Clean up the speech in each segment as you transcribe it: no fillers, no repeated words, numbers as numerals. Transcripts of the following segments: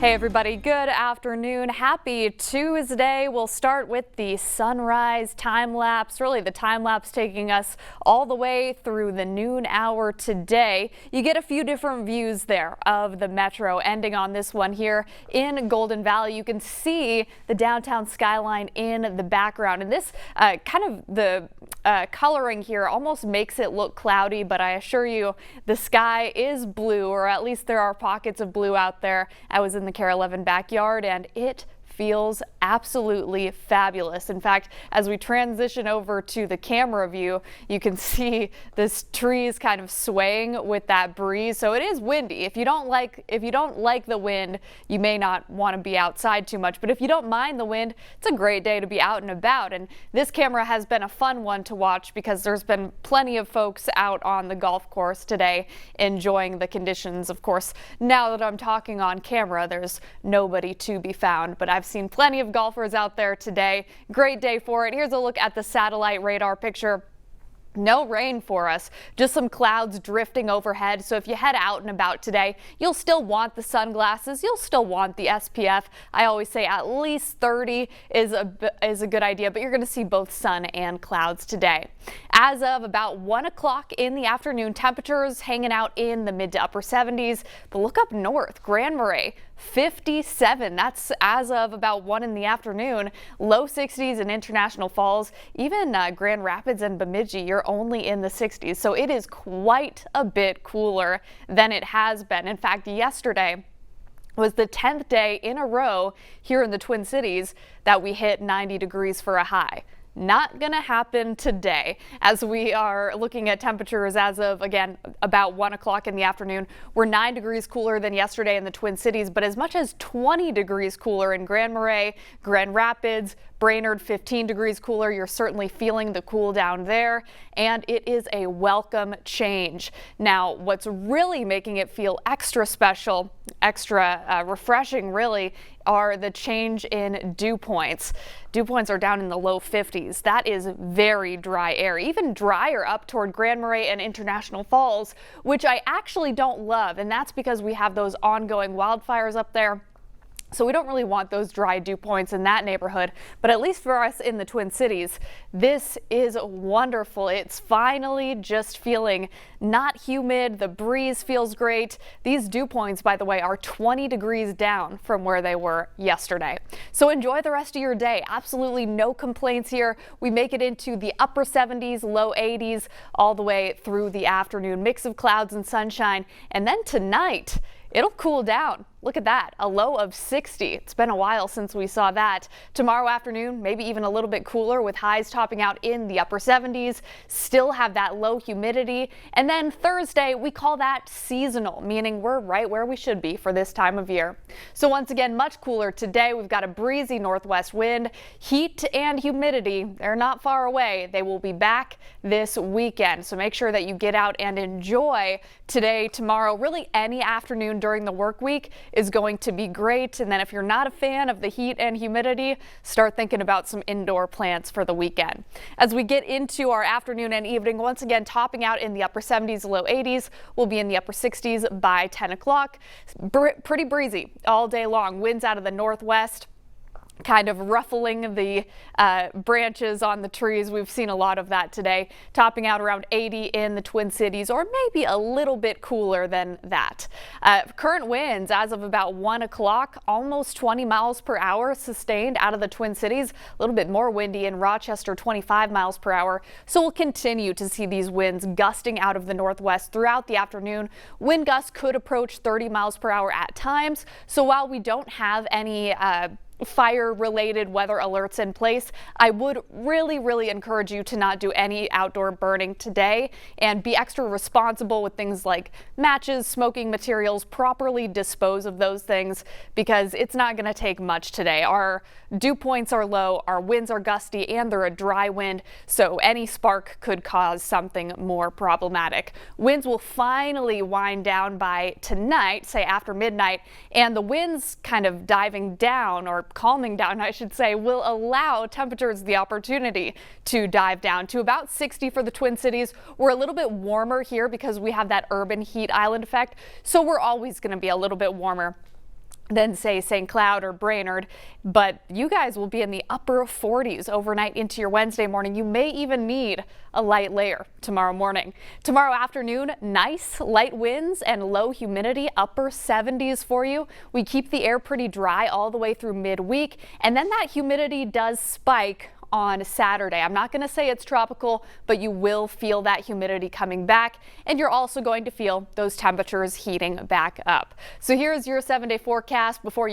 Hey everybody, good afternoon. Happy Tuesday. We'll start with the sunrise time lapse. Really the time lapse taking us all the way through the noon hour today. You get a few different views there of the metro, ending on this one here in Golden Valley. You can see the downtown skyline in the background, and this the coloring here almost makes it look cloudy, but I assure you the sky is blue, or at least there are pockets of blue out there. I was in the Kare 11 backyard and it feels absolutely fabulous. In fact, as we transition over to the camera view, you can see this trees kind of swaying with that breeze. So it is windy. If you don't like the wind, you may not want to be outside too much. But if you don't mind the wind, it's a great day to be out and about. And this camera has been a fun one to watch because there's been plenty of folks out on the golf course today enjoying the conditions. Of course, now that I'm talking on camera, there's nobody to be found, but I've seen plenty of golfers out there today. Great day for it. Here's a look at the satellite radar picture. No rain for us, just some clouds drifting overhead. So if you head out and about today, you'll still want the sunglasses. You'll still want the SPF. I always say at least 30 is a good idea, but you're going to see both sun and clouds today. As of about 1 o'clock in the afternoon, temperatures hanging out in the mid to upper 70s. But look up north, Grand Marais, 57. That's as of about 1 in the afternoon. Low 60s in International Falls. Even Grand Rapids and Bemidji, you're only in the 60s. So it is quite a bit cooler than it has been. In fact, yesterday was the 10th day in a row here in the Twin Cities that we hit 90 degrees for a high. Not going to happen today, as we are looking at temperatures as of, again, about 1 o'clock in the afternoon. We're 9 degrees cooler than yesterday in the Twin Cities, but as much as 20 degrees cooler in Grand Marais, Grand Rapids, Brainerd, 15 degrees cooler. You're certainly feeling the cool down there, and it is a welcome change. Now, what's really making it feel extra special, extra refreshing really, are the change in dew points. Dew points are down in the low 50s. That is very dry air, even drier up toward Grand Marais and International Falls, which I actually don't love, and that's because we have those ongoing wildfires up there. So we don't really want those dry dew points in that neighborhood, but at least for us in the Twin Cities, this is wonderful. It's finally just feeling not humid. The breeze feels great. These dew points, by the way, are 20 degrees down from where they were yesterday. So enjoy the rest of your day. Absolutely no complaints here. We make it into the upper 70s, low 80s, all the way through the afternoon. Mix of clouds and sunshine. And then tonight, it'll cool down. Look at that, a low of 60. It's been a while since we saw that. Tomorrow afternoon, maybe even a little bit cooler with highs topping out in the upper 70s. Still have that low humidity. And then Thursday, we call that seasonal, meaning we're right where we should be for this time of year. So once again, much cooler today. We've got a breezy northwest wind. Heat and humidity, they're not far away. They will be back this weekend. So make sure that you get out and enjoy today, tomorrow, really any afternoon during the work week is going to be great. And then if you're not a fan of the heat and humidity, start thinking about some indoor plants for the weekend. As we get into our afternoon and evening, once again topping out in the upper 70s, low 80s, we'll be in the upper 60s by 10 o'clock. Pretty breezy all day long. Winds out of the northwest, kind of ruffling the branches on the trees. We've seen a lot of that today, topping out around 80 in the Twin Cities, or maybe a little bit cooler than that. Current winds as of about 1 o'clock, almost 20 miles per hour sustained out of the Twin Cities. A little bit more windy in Rochester, 25 miles per hour. So we'll continue to see these winds gusting out of the northwest throughout the afternoon. Wind gusts could approach 30 miles per hour at times. So while we don't have any fire-related weather alerts in place, I would really encourage you to not do any outdoor burning today and be extra responsible with things like matches, smoking materials, properly dispose of those things because it's not going to take much today. Our dew points are low, our winds are gusty, and they're a dry wind, so any spark could cause something more problematic. Winds will finally wind down by tonight, say after midnight, and the winds kind of diving down, or calming down, I should say, will allow temperatures the opportunity to dive down to about 60 for the Twin Cities. We're a little bit warmer here because we have that urban heat island effect, so we're always going to be a little bit warmer. than say St. Cloud or Brainerd, but you guys will be in the upper 40s overnight into your Wednesday morning. You may even need a light layer tomorrow morning. Tomorrow afternoon, nice light winds and low humidity, upper 70s for you. We keep the air pretty dry all the way through midweek, and then that humidity does spike on Saturday. I'm not going to say it's tropical, but you will feel that humidity coming back, and you're also going to feel those temperatures heating back up. So here's your 7-day forecast before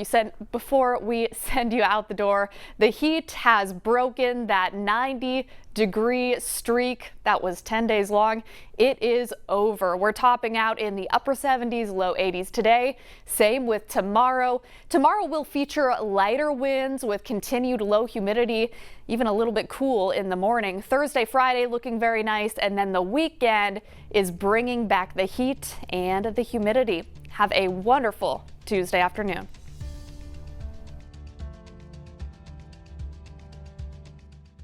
we send you out the door. The heat has broken that 90-degree streak that was 10 days long. It is over. We're topping out in the upper 70s, low 80s today. Same with tomorrow. Tomorrow will feature lighter winds with continued low humidity, even a little bit cool in the morning. Thursday, Friday looking very nice, and then the weekend is bringing back the heat and the humidity. Have a wonderful Tuesday afternoon.